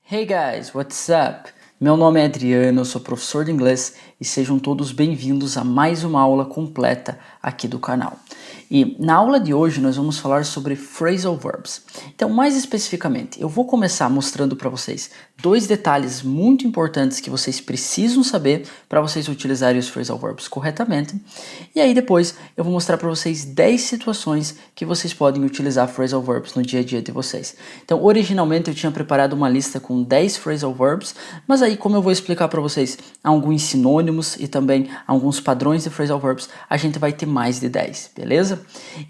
Hey guys, what's up? Meu nome é Adriano, eu sou professor de inglês e sejam todos bem-vindos a mais uma aula completa aqui do canal. E na aula de hoje nós vamos falar sobre phrasal verbs. Então, mais especificamente, eu vou começar mostrando para vocês dois detalhes muito importantes que vocês precisam saber para vocês utilizarem os phrasal verbs corretamente. E aí depois eu vou mostrar para vocês 10 situações que vocês podem utilizar phrasal verbs no dia a dia de vocês. Então, originalmente eu tinha preparado uma lista com 10 phrasal verbs, mas aí como eu vou explicar para vocês alguns sinônimos e também alguns padrões de phrasal verbs, a gente vai ter mais de 10, beleza?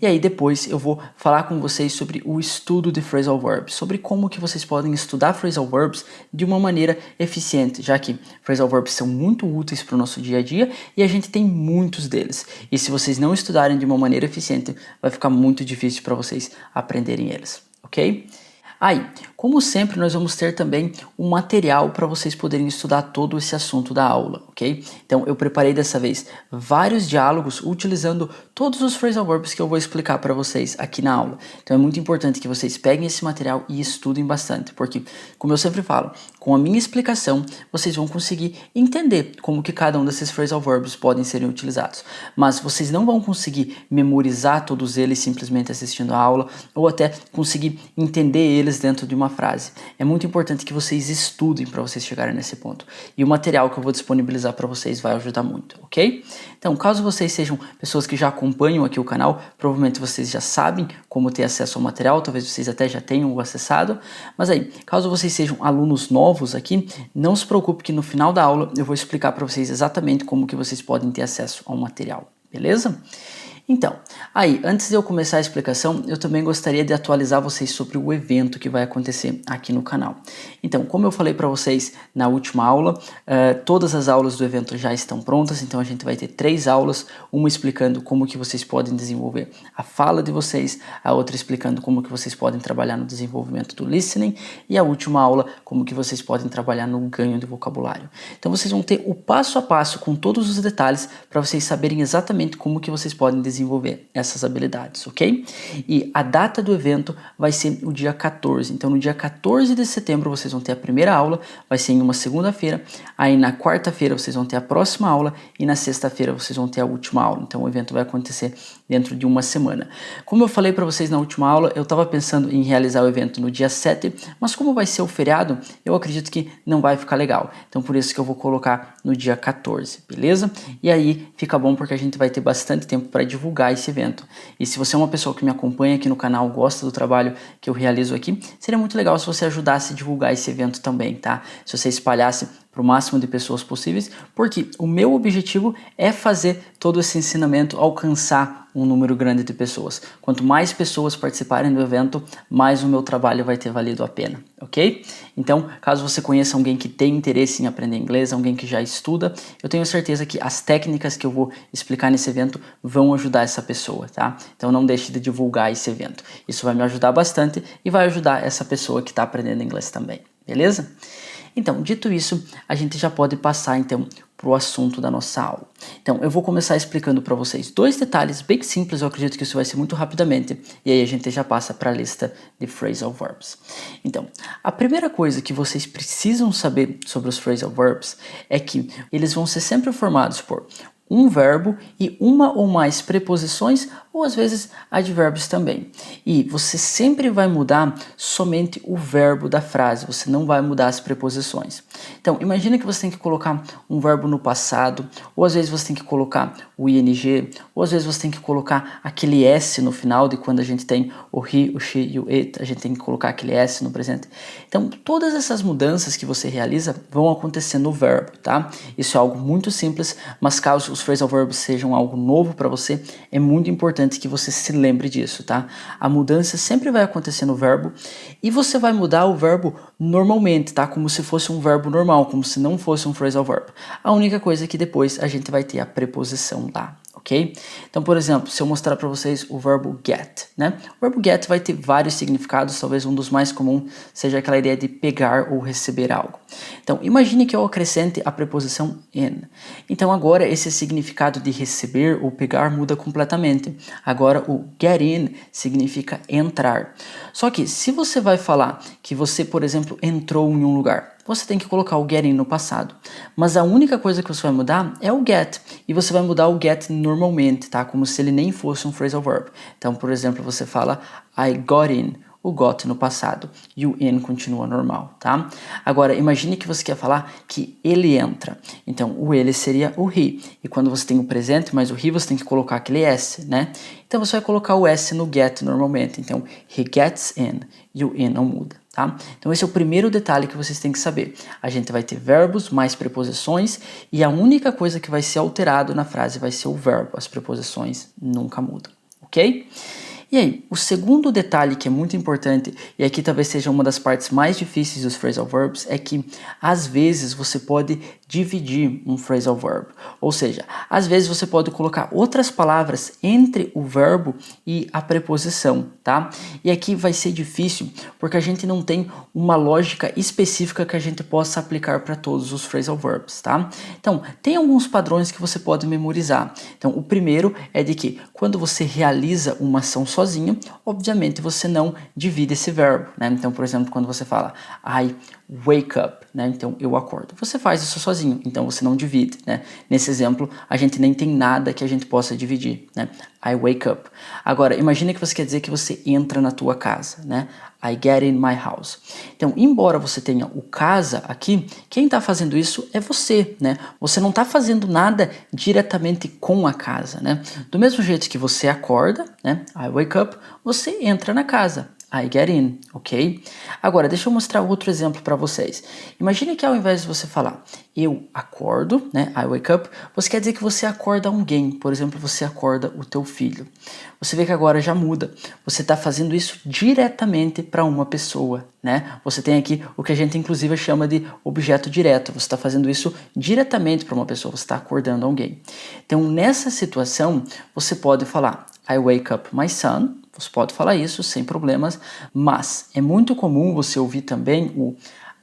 E aí depois eu vou falar com vocês sobre o estudo de phrasal verbs, sobre como que vocês podem estudar phrasal verbs de uma maneira eficiente, já que phrasal verbs são muito úteis para o nosso dia a dia e a gente tem muitos deles. E se vocês não estudarem de uma maneira eficiente, vai ficar muito difícil para vocês aprenderem eles, ok? Aí, como sempre, nós vamos ter também um material para vocês poderem estudar todo esse assunto da aula, ok? Então, eu preparei dessa vez vários diálogos utilizando todos os phrasal verbs que eu vou explicar para vocês aqui na aula. Então, é muito importante que vocês peguem esse material e estudem bastante, porque, como eu sempre falo, com a minha explicação, vocês vão conseguir entender como que cada um desses phrasal verbs podem ser utilizados. Mas vocês não vão conseguir memorizar todos eles simplesmente assistindo a aula ou até conseguir entender eles dentro de uma frase. É muito importante que vocês estudem para vocês chegarem nesse ponto. E o material que eu vou disponibilizar para vocês vai ajudar muito, ok? Então, caso vocês sejam pessoas que já acompanham aqui o canal, provavelmente vocês já sabem como ter acesso ao material, talvez vocês até já tenham o acessado. Mas aí, caso vocês sejam alunos novos aqui, não se preocupe que no final da aula eu vou explicar para vocês exatamente como que vocês podem ter acesso ao material, beleza? Então, aí, antes de eu começar a explicação, eu também gostaria de atualizar vocês sobre o evento que vai acontecer aqui no canal. Então, como eu falei para vocês na última aula, todas as aulas do evento já estão prontas, então a gente vai ter 3 aulas, uma explicando como que vocês podem desenvolver a fala de vocês, a outra explicando como que vocês podem trabalhar no desenvolvimento do listening e a última aula como que vocês podem trabalhar no ganho de vocabulário. Então, vocês vão ter o passo a passo com todos os detalhes para vocês saberem exatamente como que vocês podem desenvolver essas habilidades, ok? E a data do evento vai ser o dia 14. Então, no dia 14 de setembro, vocês vão ter a primeira aula, vai ser em uma segunda-feira. Aí, na quarta-feira, vocês vão ter a próxima aula e na sexta-feira, vocês vão ter a última aula. Então, o evento vai acontecer dentro de uma semana. Como eu falei para vocês na última aula, eu estava pensando em realizar o evento no dia 7, mas como vai ser o feriado, eu acredito que não vai ficar legal. Então, por isso que eu vou colocar no dia 14, beleza? E aí, fica bom porque a gente vai ter bastante tempo para divulgar esse evento. E se você é uma pessoa que me acompanha aqui no canal, gosta do trabalho que eu realizo aqui, seria muito legal se você ajudasse a divulgar esse evento também, tá? Se você espalhasse para o máximo de pessoas possíveis, porque o meu objetivo é fazer todo esse ensinamento alcançar um número grande de pessoas. Quanto mais pessoas participarem do evento, mais o meu trabalho vai ter valido a pena, ok? Então, caso você conheça alguém que tem interesse em aprender inglês, alguém que já estuda, eu tenho certeza que as técnicas que eu vou explicar nesse evento vão ajudar essa pessoa, tá? Então não deixe de divulgar esse evento. Isso vai me ajudar bastante e vai ajudar essa pessoa que está aprendendo inglês também, beleza? Então, dito isso, a gente já pode passar então para o assunto da nossa aula. Então, eu vou começar explicando para vocês 2 detalhes bem simples, eu acredito que isso vai ser muito rapidamente, e aí a gente já passa para a lista de phrasal verbs. Então, a primeira coisa que vocês precisam saber sobre os phrasal verbs é que eles vão ser sempre formados por um verbo e uma ou mais preposições ou às vezes advérbios também. E você sempre vai mudar somente o verbo da frase, você não vai mudar as preposições. Então, imagina que você tem que colocar um verbo no passado, ou às vezes você tem que colocar o ing, ou às vezes você tem que colocar aquele s no final de quando a gente tem o he, o she e o it, a gente tem que colocar aquele s no presente. Então, todas essas mudanças que você realiza vão acontecer no verbo, tá? Isso é algo muito simples, mas caso os phrasal verbs sejam algo novo para você, é muito importante que você se lembre disso, tá? A mudança sempre vai acontecer no verbo e você vai mudar o verbo normalmente, tá? Como se fosse um verbo normal, como se não fosse um phrasal verb. A única coisa é que depois a gente vai ter a preposição lá, ok? ok? Então, por exemplo, se eu mostrar para vocês o verbo get, né? O verbo get vai ter vários significados, talvez um dos mais comuns seja aquela ideia de pegar ou receber algo. Então, imagine que eu acrescente a preposição in. Então, agora esse significado de receber ou pegar muda completamente. Agora, o get in significa entrar. Só que, se você vai falar que você, por exemplo, entrou em um lugar, você tem que colocar o get in no passado. Mas a única coisa que você vai mudar é o get. E você vai mudar o get normalmente, tá? Como se ele nem fosse um phrasal verb. Então, por exemplo, você fala I got in. O got no passado e o in continua normal, tá? Agora, imagine que você quer falar que ele entra. Então, o ele seria o he. E quando você tem o presente, mas o he você tem que colocar aquele s, né? Então, você vai colocar o s no get normalmente. Então, he gets in e o in não muda, tá? Então, esse é o primeiro detalhe que vocês têm que saber. A gente vai ter verbos mais preposições e a única coisa que vai ser alterado na frase vai ser o verbo. As preposições nunca mudam, ok? E aí, o segundo detalhe que é muito importante, e aqui talvez seja uma das partes mais difíceis dos phrasal verbs, é que às vezes você pode dividir um phrasal verb. Ou seja, às vezes você pode colocar outras palavras entre o verbo e a preposição, tá? E aqui vai ser difícil porque a gente não tem uma lógica específica que a gente possa aplicar para todos os phrasal verbs, tá? Então, tem alguns padrões que você pode memorizar. Então, o primeiro é de que quando você realiza uma ação sozinho, obviamente você não divide esse verbo, né? Então, por exemplo, quando você fala I wake up, né? Então, eu acordo. Você faz isso sozinho, então você não divide, né? Nesse exemplo, a gente nem tem nada que a gente possa dividir, né? I wake up. Agora, imagine que você quer dizer que você entra na tua casa, né? I get in my house. Então, embora você tenha o casa aqui, quem está fazendo isso é você, né? Você não está fazendo nada diretamente com a casa, né? Do mesmo jeito que você acorda, né? I wake up, você entra na casa. I get in, ok? Agora, deixa eu mostrar outro exemplo para vocês. Imagine que ao invés de você falar eu acordo, né? I wake up, você quer dizer que você acorda alguém. Por exemplo, você acorda o teu filho. Você vê que agora já muda. Você está fazendo isso diretamente para uma pessoa, né? Você tem aqui o que a gente inclusive chama de objeto direto. Você está fazendo isso diretamente para uma pessoa. Você está acordando alguém. Então, nessa situação, você pode falar I wake up my son. Você pode falar isso sem problemas, mas é muito comum você ouvir também o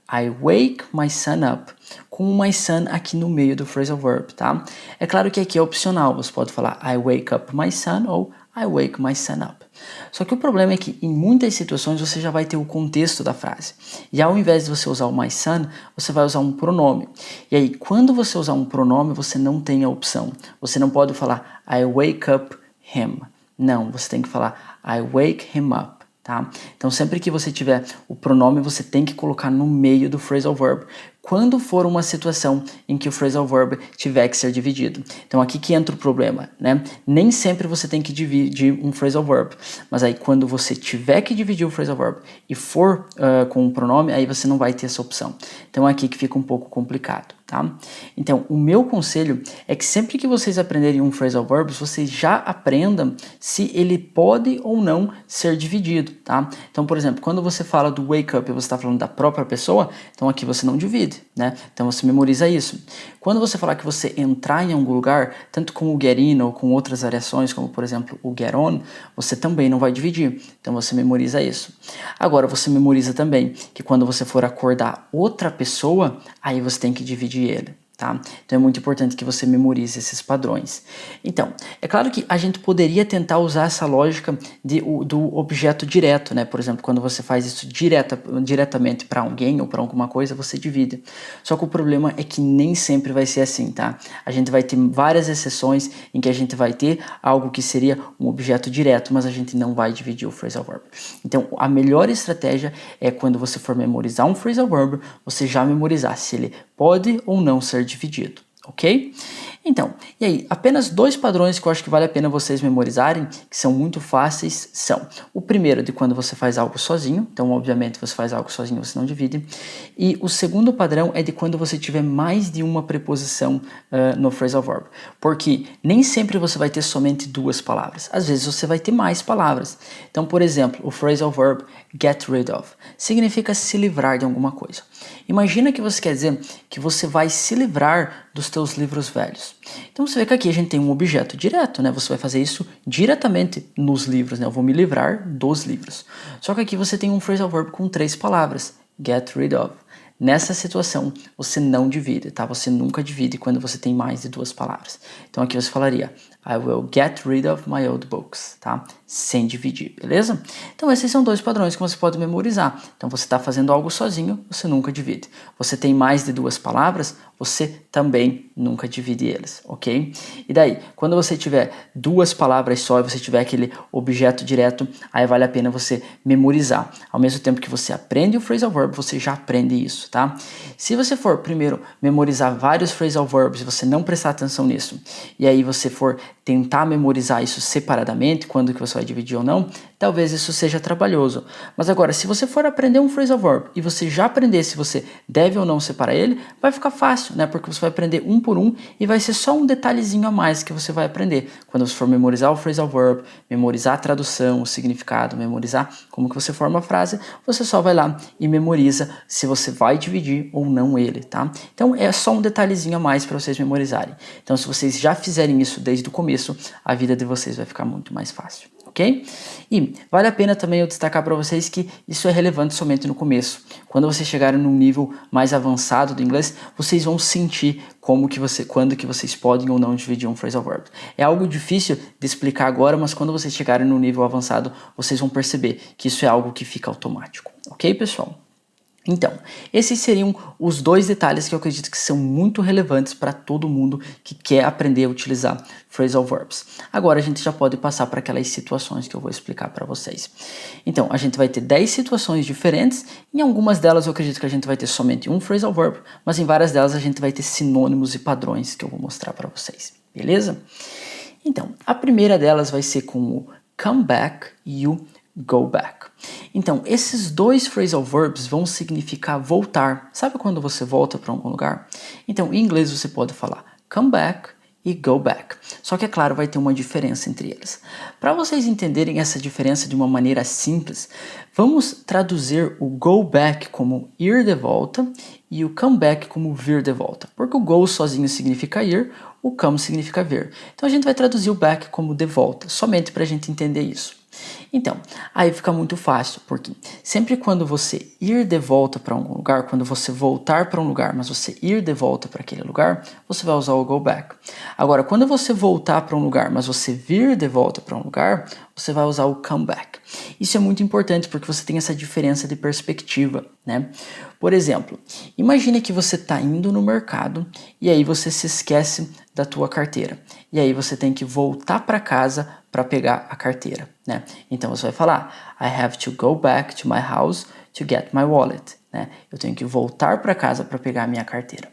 I wake my son up com o my son aqui no meio do phrasal verb, tá? É claro que aqui é opcional, você pode falar I wake up my son ou I wake my son up. Só que o problema é que em muitas situações você já vai ter o contexto da frase. E ao invés de você usar o my son, você vai usar um pronome. E aí, quando você usar um pronome, você não tem a opção. Você não pode falar I wake up him. Não, você tem que falar I wake him up, tá? Então, sempre que você tiver o pronome, você tem que colocar no meio do phrasal verb, quando for uma situação em que o phrasal verb tiver que ser dividido. Então, aqui que entra o problema, né? Nem sempre você tem que dividir um phrasal verb, mas aí quando você tiver que dividir o phrasal verb e for com um pronome, aí você não vai ter essa opção. Então, é aqui que fica um pouco complicado, tá? Então, o meu conselho é que sempre que vocês aprenderem um phrasal verb, vocês já aprendam se ele pode ou não ser dividido, tá? Então, por exemplo, quando você fala do wake up e você está falando da própria pessoa, então aqui você não divide, né? Então você memoriza isso. Quando você falar que você entrar em algum lugar, tanto com o get in ou com outras variações, como por exemplo o get on, você também não vai dividir. Então você memoriza isso. Agora você memoriza também que quando você for acordar outra pessoa, aí você tem que dividir ele. Tá? Então é muito importante que você memorize esses padrões. Então, é claro que a gente poderia tentar usar essa lógica do objeto direto, né? Por exemplo, quando você faz isso diretamente para alguém ou para alguma coisa, você divide. Só que o problema é que nem sempre vai ser assim, tá? A gente vai ter várias exceções em que a gente vai ter algo que seria um objeto direto, mas a gente não vai dividir o phrasal verb. Então, a melhor estratégia é quando você for memorizar um phrasal verb, você já memorizar se ele pode ou não ser dividido, ok? Então, e aí, apenas dois padrões que eu acho que vale a pena vocês memorizarem, que são muito fáceis, são o primeiro de quando você faz algo sozinho, então obviamente você faz algo sozinho, você não divide, e o segundo padrão é de quando você tiver mais de uma preposição no phrasal verb, porque nem sempre você vai ter somente duas palavras, às vezes você vai ter mais palavras. Então, por exemplo, o phrasal verb get rid of significa se livrar de alguma coisa. Imagina que você quer dizer que você vai se livrar dos teus livros velhos. Então você vê que aqui a gente tem um objeto direto, né? Você vai fazer isso diretamente nos livros, né? Eu vou me livrar dos livros. Só que aqui você tem um phrasal verb com 3 palavras, get rid of. Nessa situação, você não divide, tá? Você nunca divide quando você tem mais de 2 palavras. Então aqui você falaria, I will get rid of my old books, tá? Sem dividir, beleza? Então esses são 2 padrões que você pode memorizar. Então você está fazendo algo sozinho, você nunca divide. Você tem mais de 2 palavras, você também nunca divide eles, ok? E daí, quando você tiver 2 palavras só e você tiver aquele objeto direto, aí vale a pena você memorizar. Ao mesmo tempo que você aprende o phrasal verb, você já aprende isso, tá? Se você for primeiro memorizar vários phrasal verbs e você não prestar atenção nisso, e aí você for tentar memorizar isso separadamente, quando que você vai dividir ou não, talvez isso seja trabalhoso. Mas agora, se você for aprender um phrasal verb e você já aprender se você deve ou não separar ele, vai ficar fácil, né? Porque você vai aprender um por um e vai ser só um detalhezinho a mais que você vai aprender. Quando você for memorizar o phrasal verb, memorizar a tradução, o significado, memorizar como que você forma a frase, você só vai lá e memoriza se você vai dividir ou não ele, tá? Então é só um detalhezinho a mais para vocês memorizarem. Então se vocês já fizerem isso desde o começo, a vida de vocês vai ficar muito mais fácil, ok? E vale a pena também eu destacar para vocês que isso é relevante somente no começo. Quando vocês chegarem num nível mais avançado do inglês, vocês vão sentir quando que vocês podem ou não dividir um phrasal verb. É algo difícil de explicar agora, mas quando vocês chegarem num nível avançado, vocês vão perceber que isso é algo que fica automático, ok, pessoal? Então, esses seriam os 2 detalhes que eu acredito que são muito relevantes para todo mundo que quer aprender a utilizar phrasal verbs. Agora a gente já pode passar para aquelas situações que eu vou explicar para vocês. Então, a gente vai ter 10 situações diferentes, em algumas delas eu acredito que a gente vai ter somente um phrasal verb, mas em várias delas a gente vai ter sinônimos e padrões que eu vou mostrar para vocês, beleza? Então, a primeira delas vai ser com o come back e o go back. Então, esses 2 phrasal verbs vão significar voltar. Sabe quando você volta para algum lugar? Então, em inglês você pode falar come back e go back. Só que, é claro, vai ter uma diferença entre eles. Para vocês entenderem essa diferença de uma maneira simples, vamos traduzir o go back como ir de volta e o come back como vir de volta. Porque o go sozinho significa ir, o come significa vir. Então, a gente vai traduzir o back como de volta, somente para a gente entender isso. Então, aí fica muito fácil, porque sempre quando você ir de volta para algum lugar, quando você voltar para um lugar, mas você ir de volta para aquele lugar, você vai usar o go back. Agora, quando você voltar para um lugar, mas você vir de volta para um lugar, você vai usar o come back. Isso é muito importante porque você tem essa diferença de perspectiva, né? Por exemplo, imagine que você está indo no mercado e aí você se esquece da tua carteira. E aí você tem que voltar para casa para pegar a carteira, né? Então você vai falar, I have to go back to my house to get my wallet, né? Eu tenho que voltar para casa para pegar a minha carteira.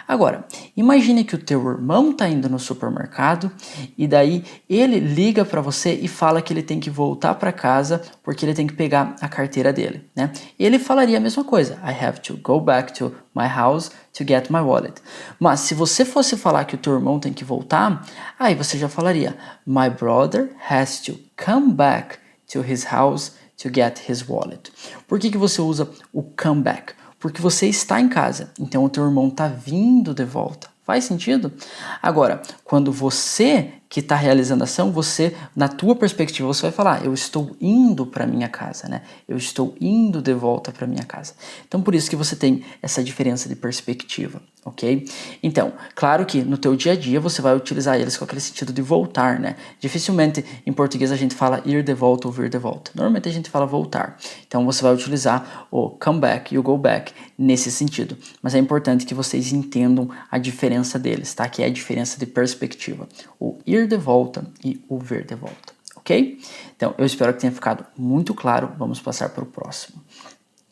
Agora, imagine que o teu irmão está indo no supermercado e daí ele liga para você e fala que ele tem que voltar para casa porque ele tem que pegar a carteira dele, né? Ele falaria a mesma coisa, I have to go back to my house to get my wallet. Mas se você fosse falar que o teu irmão tem que voltar, aí você já falaria, my brother has to come back to his house to get his wallet. Por que você usa o come back? Porque você está em casa, então o teu irmão está vindo de volta. Faz sentido? Agora, quando você que está realizando a ação, você, na tua perspectiva, você vai falar, eu estou indo para minha casa, né? Eu estou indo de volta para minha casa. Então, por isso que você tem essa diferença de perspectiva, ok? Então, claro que no teu dia a dia você vai utilizar eles com aquele sentido de voltar, né? Dificilmente em português a gente fala ir de volta ou vir de volta. Normalmente a gente fala voltar. Então, você vai utilizar o come back e o go back nesse sentido. Mas é importante que vocês entendam a diferença deles, tá? Que é a diferença de perspectiva. O ir de volta e o vir de volta, ok? Então, eu espero que tenha ficado muito claro. Vamos passar para o próximo.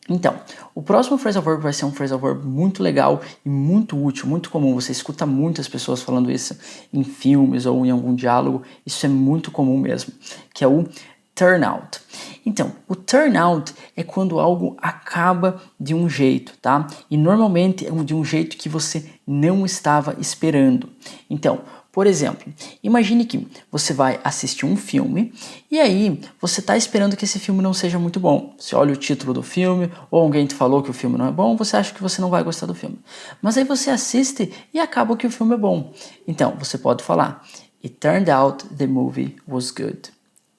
Então, o próximo phrasal verb vai ser um phrasal verb muito legal e muito útil, muito comum. Você escuta muitas pessoas falando isso em filmes ou em algum diálogo. Isso é muito comum mesmo, que é o turn out. Então, o turn out é quando algo acaba de um jeito, tá? E normalmente é de um jeito que você não estava esperando. Então, Por exemplo, imagine que você vai assistir um filme e aí você está esperando que esse filme não seja muito bom. Você olha o título do filme ou alguém te falou que o filme não é bom, você acha que você não vai gostar do filme. Mas aí você assiste e acaba que o filme é bom. Então, você pode falar: It turned out the movie was good.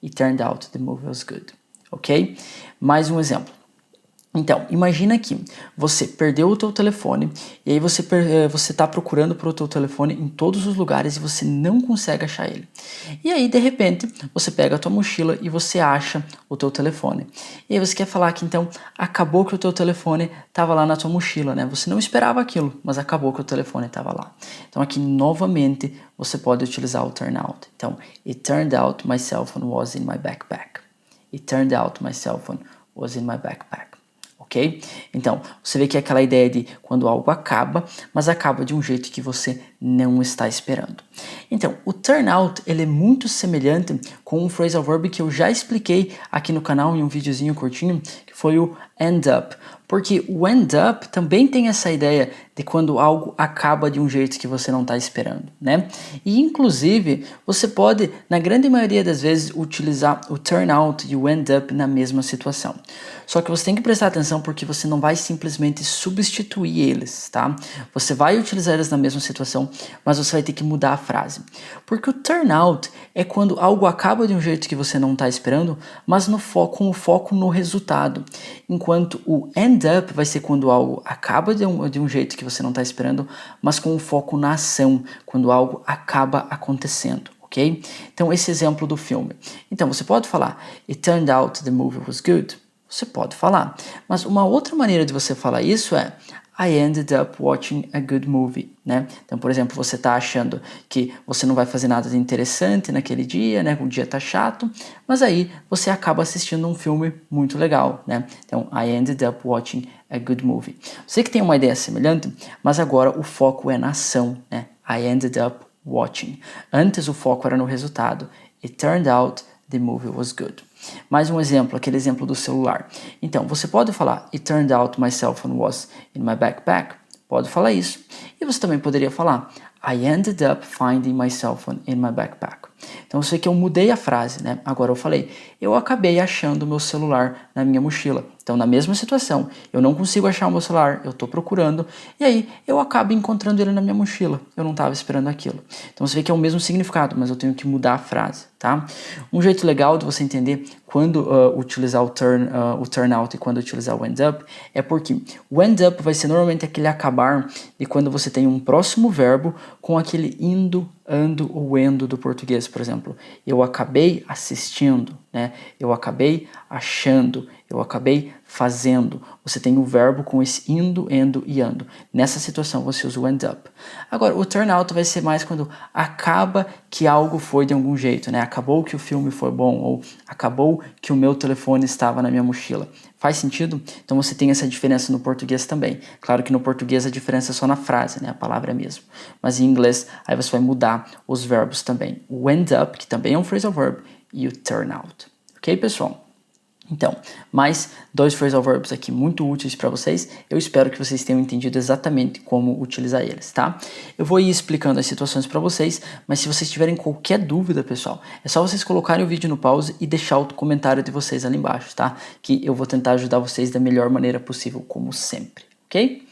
It turned out the movie was good. Ok? Mais um exemplo. Então, imagina que você perdeu o teu telefone e aí você está procurando por o teu telefone em todos os lugares e você não consegue achar ele. E aí, de repente, você pega a tua mochila e você acha o teu telefone. E aí você quer falar que então acabou que o teu telefone estava lá na tua mochila, né? Você não esperava aquilo, mas acabou que o telefone estava lá. Então aqui novamente você pode utilizar o turn out. Então, it turned out my cell phone was in my backpack. It turned out my cell phone was in my backpack. Ok? Então, você vê que é aquela ideia de quando algo acaba, mas acaba de um jeito que você não está esperando. Então, o turn out, ele é muito semelhante com um phrasal verb que eu já expliquei aqui no canal em um videozinho curtinho, que foi o end up. Porque o end up também tem essa ideia de quando algo acaba de um jeito que você não está esperando, né? E inclusive, você pode, na grande maioria das vezes, utilizar o turn out e o end up na mesma situação. Só que você tem que prestar atenção porque você não vai simplesmente substituir eles, tá? Você vai utilizar eles na mesma situação, mas você vai ter que mudar a frase. Porque o turn out é quando algo acaba de um jeito que você não está esperando, mas com o foco no resultado. Enquanto o end up vai ser quando algo acaba de um jeito que você não está esperando, mas com o foco na ação, quando algo acaba acontecendo. Ok? Então, esse exemplo do filme. Então, você pode falar, It turned out the movie was good. Você pode falar. Mas uma outra maneira de você falar isso é I ended up watching a good movie, né? Então, por exemplo, você está achando que você não vai fazer nada de interessante naquele dia, né? O dia tá chato, mas aí você acaba assistindo um filme muito legal, né? Então, I ended up watching a good movie. Sei que tem uma ideia semelhante, mas agora o foco é na ação, né? I ended up watching. Antes o foco era no resultado. It turned out the movie was good. Mais um exemplo, aquele exemplo do celular. Então, você pode falar It turned out my cell phone was in my backpack. Pode falar isso. E você também poderia falar I ended up finding my cell phone in my backpack. Então, eu sei que eu mudei a frase, né? Agora eu falei, eu acabei achando o meu celular na minha mochila. Então, na mesma situação, eu não consigo achar o meu celular, eu estou procurando, e aí eu acabo encontrando ele na minha mochila. Eu não estava esperando aquilo. Então, você vê que é o mesmo significado, mas eu tenho que mudar a frase, tá? Um jeito legal de você entender quando utilizar o turn out e quando utilizar o end up é porque o end up vai ser normalmente aquele acabar de quando você tem um próximo verbo com aquele indo, ando ou endo do português, por exemplo. Eu acabei assistindo, né? Eu acabei achando, eu acabei fazendo. Você tem o verbo com esse indo, endo e ando. Nessa situação você usa o end up. Agora, o turn out vai ser mais quando acaba que algo foi de algum jeito, né? Acabou que o filme foi bom ou acabou que o meu telefone estava na minha mochila. Faz sentido? Então você tem essa diferença no português também. Claro que no português a diferença é só na frase, né? A palavra é a mesma. Mas em inglês, aí você vai mudar os verbos também. O end up, que também é um phrasal verb, e o turn out. Ok, pessoal? Então, mais 2 phrasal verbs aqui muito úteis para vocês. Eu espero que vocês tenham entendido exatamente como utilizar eles, tá? Eu vou ir explicando as situações para vocês, mas se vocês tiverem qualquer dúvida, pessoal, é só vocês colocarem o vídeo no pause e deixar o comentário de vocês ali embaixo, tá? Que eu vou tentar ajudar vocês da melhor maneira possível, como sempre, ok?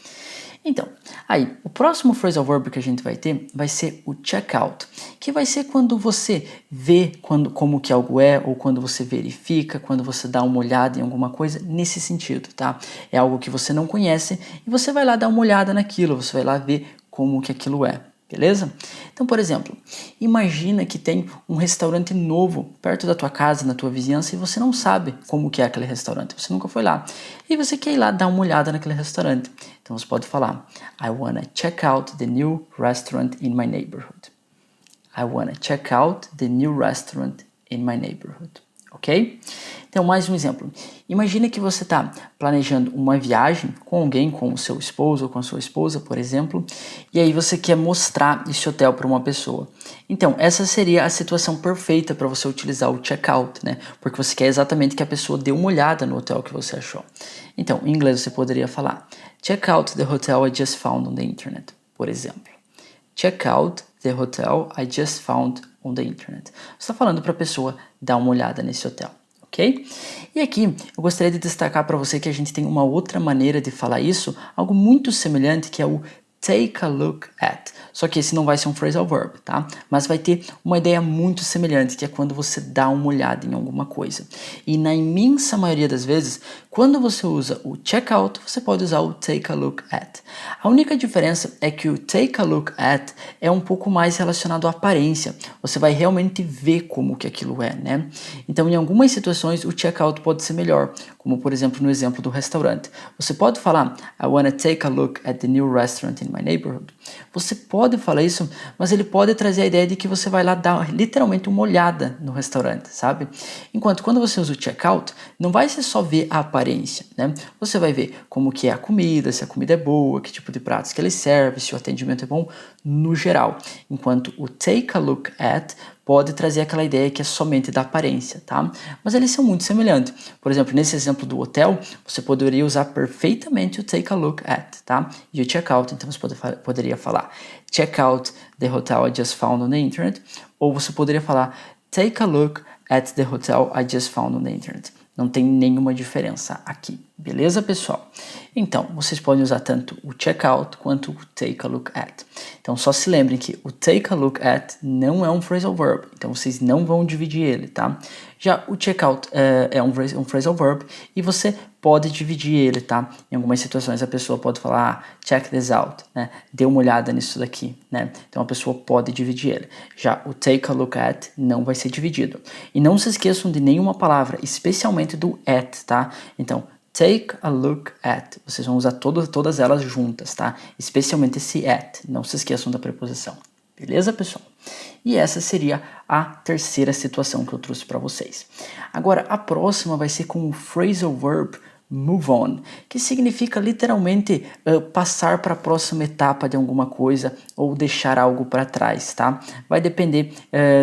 Então, aí, o próximo phrasal verb que a gente vai ter vai ser o check out, que vai ser quando você vê como que algo é, ou quando você verifica, quando você dá uma olhada em alguma coisa, nesse sentido, tá? É algo que você não conhece e você vai lá dar uma olhada naquilo, você vai lá ver como que aquilo é. Beleza? Então, por exemplo, imagina que tem um restaurante novo perto da tua casa, na tua vizinhança, e você não sabe como que é aquele restaurante, você nunca foi lá. E você quer ir lá dar uma olhada naquele restaurante. Então você pode falar, I wanna check out the new restaurant in my neighborhood. I wanna check out the new restaurant in my neighborhood. Ok? Então, mais um exemplo. Imagina que você está planejando uma viagem com alguém, com o seu esposo ou com a sua esposa, por exemplo, e aí você quer mostrar esse hotel para uma pessoa. Então, essa seria a situação perfeita para você utilizar o checkout, né? Porque você quer exatamente que a pessoa dê uma olhada no hotel que você achou. Então, em inglês você poderia falar, check out the hotel I just found on the internet, por exemplo. check out the hotel I just found on the internet. Você está falando para a pessoa dar uma olhada nesse hotel, ok? E aqui eu gostaria de destacar para você que a gente tem uma outra maneira de falar isso, algo muito semelhante, que é o take a look at. Só que esse não vai ser um phrasal verb, tá? Mas vai ter uma ideia muito semelhante, que é quando você dá uma olhada em alguma coisa. E na imensa maioria das vezes, quando você usa o check out, você pode usar o take a look at. A única diferença é que o take a look at é um pouco mais relacionado à aparência. Você vai realmente ver como que aquilo é, né? Então, em algumas situações, o check out pode ser melhor, como por exemplo no exemplo do restaurante. Você pode falar, I wanna take a look at the new restaurant in my neighborhood. Você pode falar isso, mas ele pode trazer a ideia de que você vai lá dar literalmente uma olhada no restaurante, sabe? Enquanto quando você usa o checkout, não vai ser só ver a aparência, né? Você vai ver como que é a comida, se a comida é boa, que tipo de pratos que ele serve, se o atendimento é bom, no geral. Enquanto o take a look at pode trazer aquela ideia que é somente da aparência, tá? Mas eles são muito semelhantes. Por exemplo, nesse exemplo do hotel, você poderia usar perfeitamente o take a look at, tá? E o checkout, então você poderia falar check out the hotel I just found on the internet, ou você poderia falar take a look at the hotel I just found on the internet. Não tem nenhuma diferença aqui, beleza, pessoal? Então, vocês podem usar tanto o check out quanto o take a look at. Então, só se lembrem que o take a look at não é um phrasal verb, então vocês não vão dividir ele, tá? Já o check out é um phrasal verb e você pode dividir ele, tá? Em algumas situações a pessoa pode falar, check this out, né? Dê uma olhada nisso daqui, né? Então a pessoa pode dividir ele. Já o take a look at não vai ser dividido. E não se esqueçam de nenhuma palavra, especialmente do at, tá? Então, take a look at. Vocês vão usar todas elas juntas, tá? Especialmente esse at. Não se esqueçam da preposição. Beleza, pessoal? E essa seria a terceira situação que eu trouxe para vocês. Agora, a próxima vai ser com o phrasal verb move on, que significa literalmente passar para a próxima etapa de alguma coisa ou deixar algo para trás, tá? Vai depender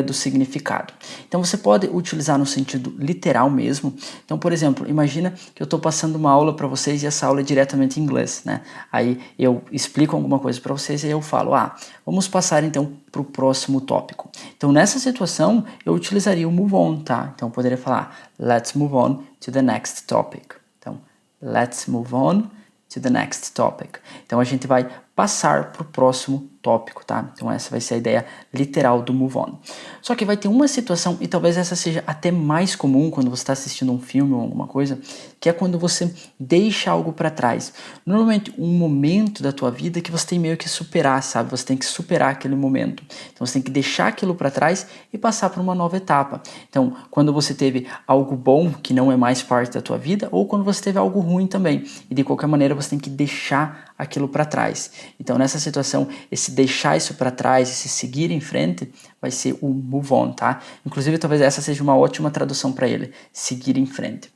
do significado. Então você pode utilizar no sentido literal mesmo. Então, por exemplo, imagina que eu estou passando uma aula para vocês e essa aula é diretamente em inglês, né? Aí eu explico alguma coisa para vocês e eu falo, vamos passar então para o próximo tópico. Então, nessa situação, eu utilizaria o move on, tá? Então, eu poderia falar, let's move on to the next topic. Então, let's move on to the next topic. Então, a gente vai passar para o próximo tópico, tá? Então, essa vai ser a ideia literal do move on. Só que vai ter uma situação, e talvez essa seja até mais comum quando você está assistindo um filme ou alguma coisa, que é quando você deixa algo para trás. Normalmente, um momento da tua vida que você tem meio que superar, sabe? Você tem que superar aquele momento. Então, você tem que deixar aquilo para trás e passar para uma nova etapa. Então, quando você teve algo bom que não é mais parte da tua vida, ou quando você teve algo ruim também. E de qualquer maneira, você tem que deixar aquilo para trás. Então, nessa situação, esse deixar isso para trás, esse seguir em frente, vai ser o move on, tá? Inclusive, talvez essa seja uma ótima tradução para ele, seguir em frente.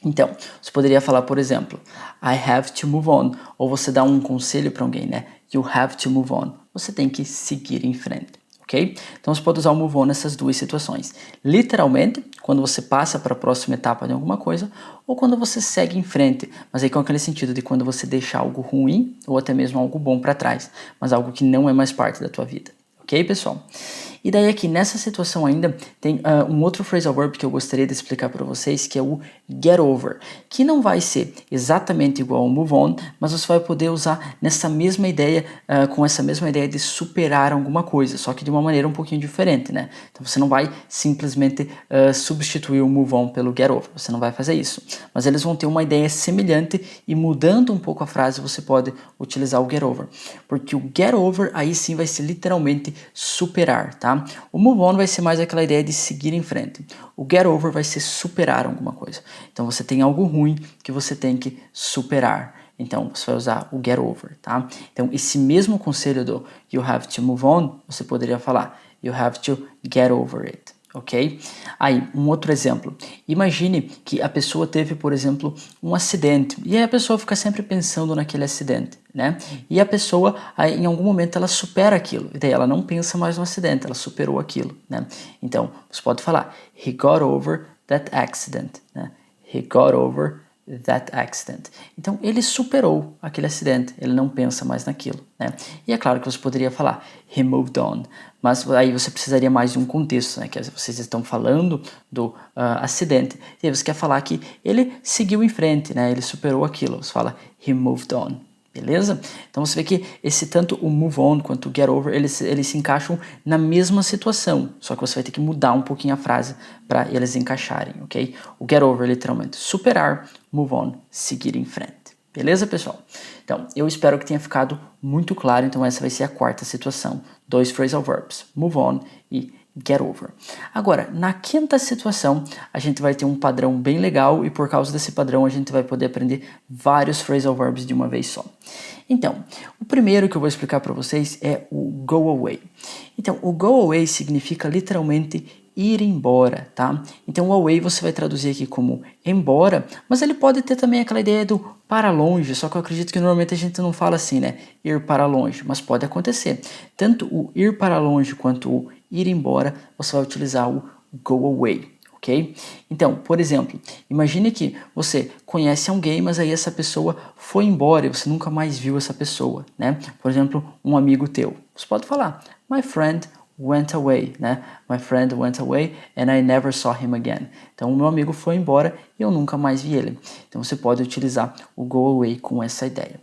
Então, você poderia falar, por exemplo, I have to move on, ou você dá um conselho para alguém, né? You have to move on. Você tem que seguir em frente. Ok? Então você pode usar o move on nessas duas situações. Literalmente, quando você passa para a próxima etapa de alguma coisa, ou quando você segue em frente, mas aí com aquele sentido de quando você deixa algo ruim, ou até mesmo algo bom para trás, mas algo que não é mais parte da tua vida. Ok, pessoal? E daí aqui, nessa situação ainda, tem um outro phrasal verb que eu gostaria de explicar para vocês, que é o get over, que não vai ser exatamente igual ao move on, mas você vai poder usar nessa mesma ideia, com essa mesma ideia de superar alguma coisa, só que de uma maneira um pouquinho diferente, né? Então você não vai simplesmente substituir o move on pelo get over, você não vai fazer isso. Mas eles vão ter uma ideia semelhante e mudando um pouco a frase, você pode utilizar o get over. Porque o get over aí sim vai ser literalmente superar, tá? O move on vai ser mais aquela ideia de seguir em frente. O get over vai ser superar alguma coisa. Então você tem algo ruim que você tem que superar. Então você vai usar o get over, tá? Então esse mesmo conselho do you have to move on, você poderia falar you have to get over it. Ok? Aí, um outro exemplo. Imagine que a pessoa teve, por exemplo, um acidente. E aí a pessoa fica sempre pensando naquele acidente, né? E a pessoa, aí, em algum momento, ela supera aquilo. E daí ela não pensa mais no acidente, ela superou aquilo, né? Então, você pode falar, he got over that accident, né? He got over that accident. Então, ele superou aquele acidente, ele não pensa mais naquilo, né? E é claro que você poderia falar, he moved on, mas aí você precisaria mais de um contexto, né? Que vocês estão falando do acidente, e aí você quer falar que ele seguiu em frente, né? Ele superou aquilo, você fala, he moved on. Beleza? Então você vê que tanto o move on quanto o get over, eles se encaixam na mesma situação, só que você vai ter que mudar um pouquinho a frase para eles encaixarem, ok? O get over é literalmente superar, move on, seguir em frente. Beleza, pessoal? Então, eu espero que tenha ficado muito claro. Então essa vai ser a quarta situação. 2 phrasal verbs, move on e get over. Agora, na quinta situação, a gente vai ter um padrão bem legal e por causa desse padrão a gente vai poder aprender vários phrasal verbs de uma vez só. Então, o primeiro que eu vou explicar para vocês é o go away. Então, o go away significa literalmente ir embora, tá? Então, o away você vai traduzir aqui como embora, mas ele pode ter também aquela ideia do para longe, só que eu acredito que normalmente a gente não fala assim, né? Ir para longe, mas pode acontecer. Tanto o ir para longe quanto o ir embora, você vai utilizar o go away, ok? Então, por exemplo, imagine que você conhece alguém, mas aí essa pessoa foi embora e você nunca mais viu essa pessoa, né? Por exemplo, um amigo teu. Você pode falar, my friend went away, né? My friend went away and I never saw him again. Então, o meu amigo foi embora e eu nunca mais vi ele. Então, você pode utilizar o go away com essa ideia.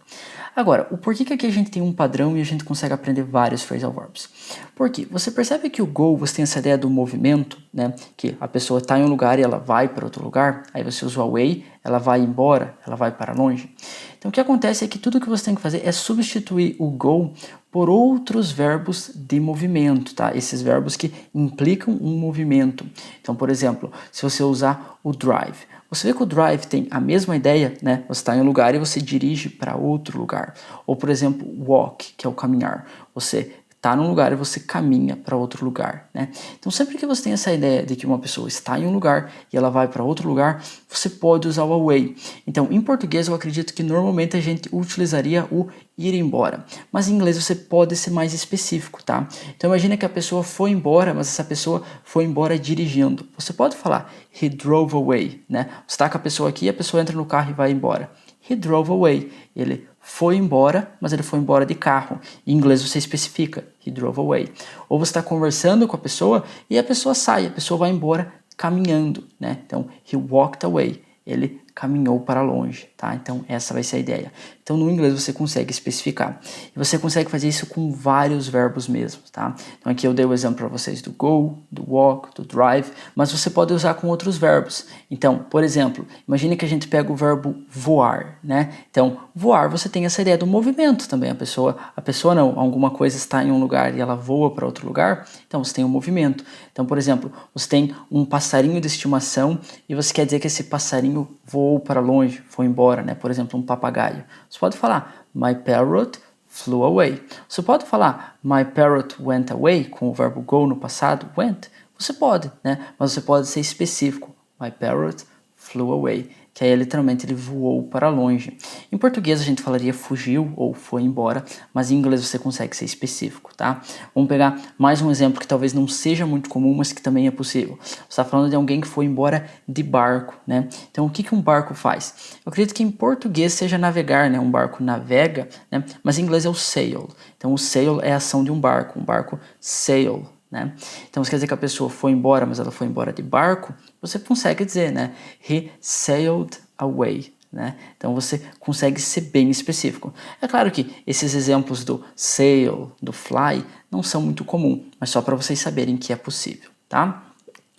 Agora, o porquê que aqui a gente tem um padrão e a gente consegue aprender vários phrasal verbs? Porque você percebe que o go, você tem essa ideia do movimento, né? Que a pessoa está em um lugar e ela vai para outro lugar, aí você usa o away, ela vai embora, ela vai para longe. Então, o que acontece é que tudo que você tem que fazer é substituir o go por outros verbos de movimento, tá? Esses verbos que implicam um movimento. Então, por exemplo, se você usar o drive, você vê que o drive tem a mesma ideia, né? Você está em um lugar e você dirige para outro lugar. Ou, por exemplo, walk, que é o caminhar. Você está num lugar e você caminha para outro lugar, né? Então, sempre que você tem essa ideia de que uma pessoa está em um lugar e ela vai para outro lugar, você pode usar o away. Então, em português, eu acredito que normalmente a gente utilizaria o ir embora. Mas em inglês você pode ser mais específico, tá? Então, imagina que a pessoa foi embora, mas essa pessoa foi embora dirigindo. Você pode falar, he drove away, né? Você está com a pessoa aqui, a pessoa entra no carro e vai embora. He drove away. Ele foi embora, mas ele foi embora de carro. Em inglês você especifica, he drove away. Ou você está conversando com a pessoa e a pessoa sai, a pessoa vai embora caminhando, né? Então, he walked away. Ele caminhou para longe, tá? Então, essa vai ser a ideia. Então, no inglês você consegue especificar. E você consegue fazer isso com vários verbos mesmo, tá? Então, aqui eu dei o exemplo para vocês do go, do walk, do drive, mas você pode usar com outros verbos. Então, por exemplo, imagine que a gente pega o verbo voar, né? Então, voar, você tem essa ideia do movimento também. A pessoa não, alguma coisa está em um lugar e ela voa para outro lugar, então você tem um movimento. Então, por exemplo, você tem um passarinho de estimação e você quer dizer que esse passarinho voou para longe, foi embora, né? Por exemplo, um papagaio. Você pode falar, my parrot flew away. Você pode falar, my parrot went away, com o verbo go no passado, went. Você pode, né? Mas você pode ser específico, my parrot flew away, que aí literalmente ele voou para longe. Em português a gente falaria fugiu ou foi embora, mas em inglês você consegue ser específico, tá? Vamos pegar mais um exemplo que talvez não seja muito comum, mas que também é possível. Você está falando de alguém que foi embora de barco, né? Então o que um barco faz? Eu acredito que em português seja navegar, né? Um barco navega, né? Mas em inglês é o sail. Então o sail é a ação de um barco sail, né? Então, isso quer dizer que a pessoa foi embora, mas ela foi embora de barco, você consegue dizer, né? He sailed away, né? Então, você consegue ser bem específico. É claro que esses exemplos do sail, do fly, não são muito comuns, mas só para vocês saberem que é possível, tá?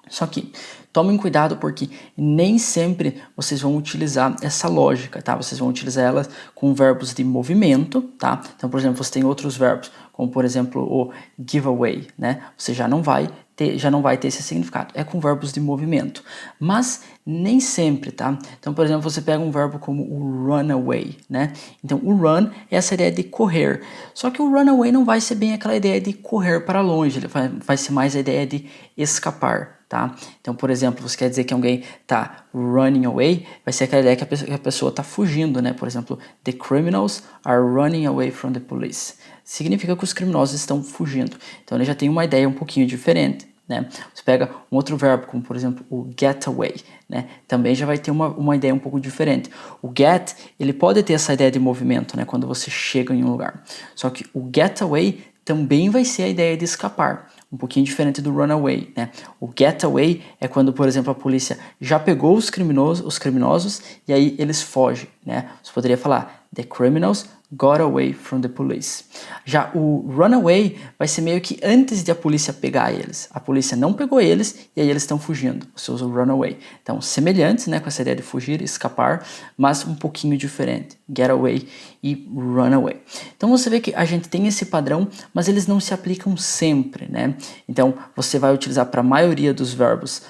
Só que tomem cuidado porque nem sempre vocês vão utilizar essa lógica, tá? Vocês vão utilizar ela com verbos de movimento, tá? Então, por exemplo, você tem outros verbos, como por exemplo o giveaway, né? Você já não vai ter esse significado. É com verbos de movimento. Mas nem sempre, tá? Então, por exemplo, você pega um verbo como o run away, né? Então, o run é essa ideia de correr. Só que o run away não vai ser bem aquela ideia de correr para longe, ele vai ser mais a ideia de escapar, tá? Então, por exemplo, você quer dizer que alguém está running away, vai ser aquela ideia que a pessoa está fugindo, né? Por exemplo, the criminals are running away from the police. Significa que os criminosos estão fugindo. Então, ele já tem uma ideia um pouquinho diferente. né? Você pega um outro verbo, como por exemplo o get away, né? Também já vai ter uma ideia um pouco diferente. O get, ele pode ter essa ideia de movimento, né? Quando você chega em um lugar. Só que o get away também vai ser a ideia de escapar. Um pouquinho diferente do runaway, né? O getaway é quando, por exemplo, a polícia já pegou os criminosos e aí eles fogem, né? Você poderia falar, the criminals got away from the police. Já o runaway vai ser meio que antes de a polícia pegar eles. A polícia não pegou eles e aí eles estão fugindo. Você usa o runaway. Então, semelhantes, né, com essa ideia de fugir, escapar, mas um pouquinho diferente. Get away e runaway. Então, você vê que a gente tem esse padrão, mas eles não se aplicam sempre, né? Então, você vai utilizar para a maioria dos verbos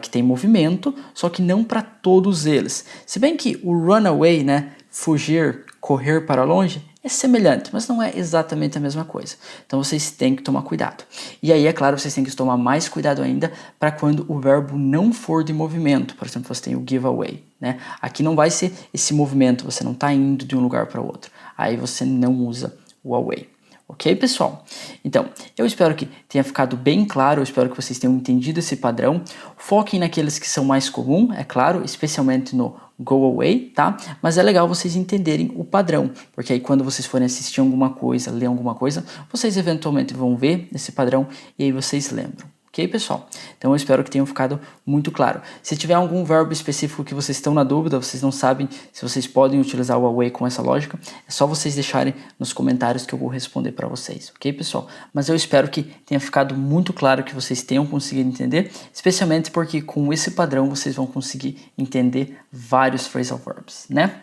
que tem movimento, só que não para todos eles. Se bem que o runaway, né, fugir, correr para longe, é semelhante, mas não é exatamente a mesma coisa. Então vocês têm que tomar cuidado. E aí, é claro, vocês têm que tomar mais cuidado ainda para quando o verbo não for de movimento. Por exemplo, você tem o give away, né? Aqui não vai ser esse movimento, você não está indo de um lugar para outro. Aí você não usa o away. Ok, pessoal? Então, eu espero que tenha ficado bem claro, eu espero que vocês tenham entendido esse padrão. Foquem naqueles que são mais comuns, é claro, especialmente no go away, tá? Mas é legal vocês entenderem o padrão, porque aí quando vocês forem assistir alguma coisa, ler alguma coisa, vocês eventualmente vão ver esse padrão e aí vocês lembram. Ok, pessoal? Então eu espero que tenham ficado muito claro. Se tiver algum verbo específico que vocês estão na dúvida, vocês não sabem se vocês podem utilizar o away com essa lógica, é só vocês deixarem nos comentários que eu vou responder para vocês, ok, pessoal? Mas eu espero que tenha ficado muito claro, que vocês tenham conseguido entender, especialmente porque com esse padrão vocês vão conseguir entender vários phrasal verbs, né?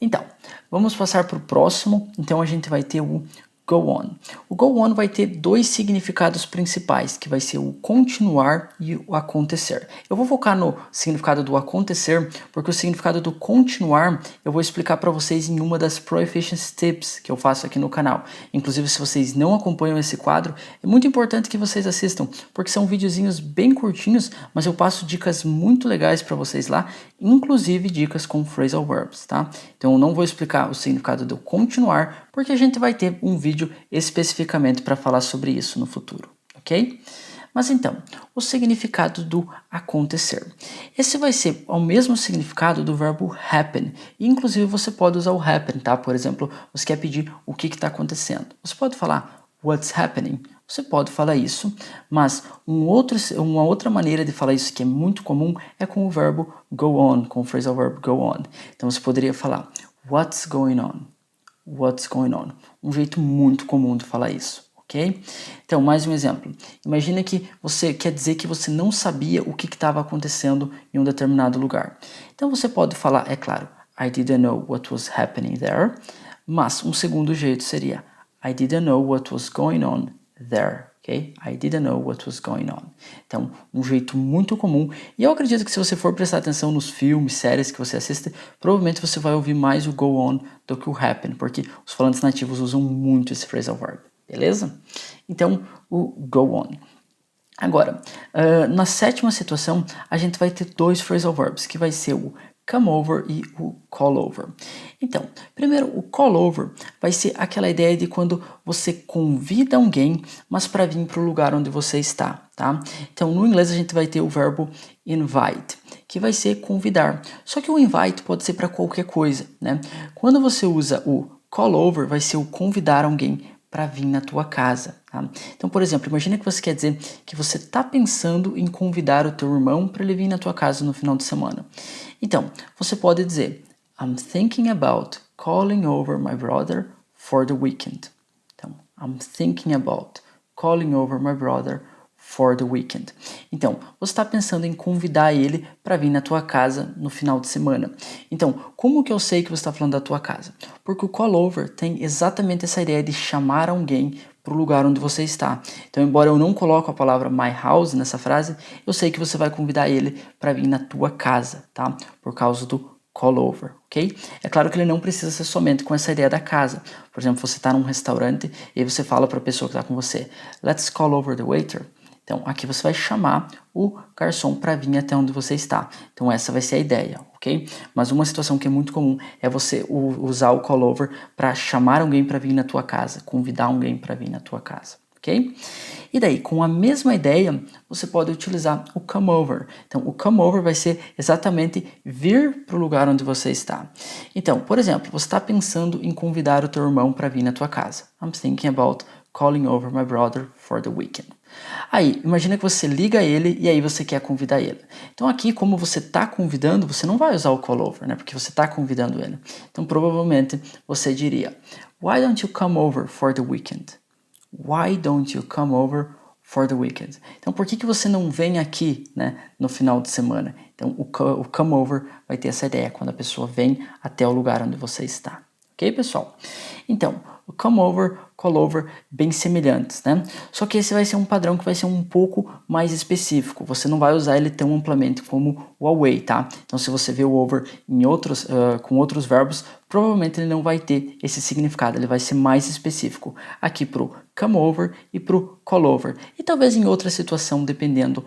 Então, vamos passar para o próximo. Então a gente vai ter o go on. O go on vai ter dois significados principais, que vai ser o continuar e o acontecer. Eu vou focar no significado do acontecer, porque o significado do continuar eu vou explicar para vocês em uma das Proficiency Tips que eu faço aqui no canal. Inclusive, se vocês não acompanham esse quadro, é muito importante que vocês assistam, porque são videozinhos bem curtinhos, mas eu passo dicas muito legais para vocês lá, inclusive dicas com phrasal verbs, tá? Então eu não vou explicar o significado do continuar, porque a gente vai ter um vídeo especificamente para falar sobre isso no futuro, ok? Mas então, o significado do acontecer. Esse vai ser o mesmo significado do verbo happen. E, inclusive, você pode usar o happen, tá? Por exemplo, você quer pedir o que está acontecendo. Você pode falar what's happening. Você pode falar isso, mas uma outra maneira de falar isso que é muito comum é com o verbo go on, com o phrasal verb go on. Então você poderia falar what's going on. What's going on? Um jeito muito comum de falar isso, ok? Então, mais um exemplo. Imagina que você quer dizer que você não sabia o que estava acontecendo em um determinado lugar. Então, você pode falar, é claro, I didn't know what was happening there, mas um segundo jeito seria I didn't know what was going on there. Okay? I didn't know what was going on. Então, um jeito muito comum. E eu acredito que se você for prestar atenção nos filmes, séries que você assiste, provavelmente você vai ouvir mais o go on do que o happen, porque os falantes nativos usam muito esse phrasal verb. Beleza? Então, o go on. Agora, na sétima situação, a gente vai ter dois phrasal verbs, que vai ser o come over e o call over. Então, primeiro, o call over vai ser aquela ideia de quando você convida alguém, mas para vir para o lugar onde você está, tá? Então, no inglês a gente vai ter o verbo invite, que vai ser convidar. Só que o invite pode ser para qualquer coisa, né? Quando você usa o call over, vai ser o convidar alguém para vir na tua casa, tá? Então, por exemplo, imagina que você quer dizer que você está pensando em convidar o teu irmão para ele vir na tua casa no final de semana. Então, você pode dizer I'm thinking about calling over my brother for the weekend. Então, I'm thinking about calling over my brother for the weekend. Então, você está pensando em convidar ele para vir na tua casa no final de semana. Então, como que eu sei que você está falando da tua casa? Porque o call over tem exatamente essa ideia de chamar alguém para o lugar onde você está. Então, embora eu não coloque a palavra my house nessa frase, eu sei que você vai convidar ele para vir na tua casa, tá? Por causa do call over, ok? É claro que ele não precisa ser somente com essa ideia da casa. Por exemplo, você está num restaurante e aí você fala para a pessoa que está com você, let's call over the waiter. Então, aqui você vai chamar o garçom para vir até onde você está. Então, essa vai ser a ideia, ok? Mas uma situação que é muito comum é você usar o call over para chamar alguém para vir na tua casa, convidar alguém para vir na tua casa, ok? E daí, com a mesma ideia, você pode utilizar o come over. Então, o come over vai ser exatamente vir para o lugar onde você está. Então, por exemplo, você está pensando em convidar o teu irmão para vir na tua casa. I'm thinking about calling over my brother for the weekend. Aí, imagina que você liga ele e aí você quer convidar ele. Então aqui, como você está convidando, você não vai usar o call over, né? Porque você está convidando ele. Então provavelmente você diria, Why don't you come over for the weekend? Why don't you come over for the weekend? Então por que você não vem aqui, né, no final de semana? Então o come over vai ter essa ideia, quando a pessoa vem até o lugar onde você está. Ok, pessoal? Então, o come over, call over, bem semelhantes, né? Só que esse vai ser um padrão que vai ser um pouco mais específico. Você não vai usar ele tão amplamente como o away, tá? Então, se você vê o over em outros, com outros verbos, provavelmente ele não vai ter esse significado. Ele vai ser mais específico aqui pro come over e pro call over. E talvez em outra situação, dependendo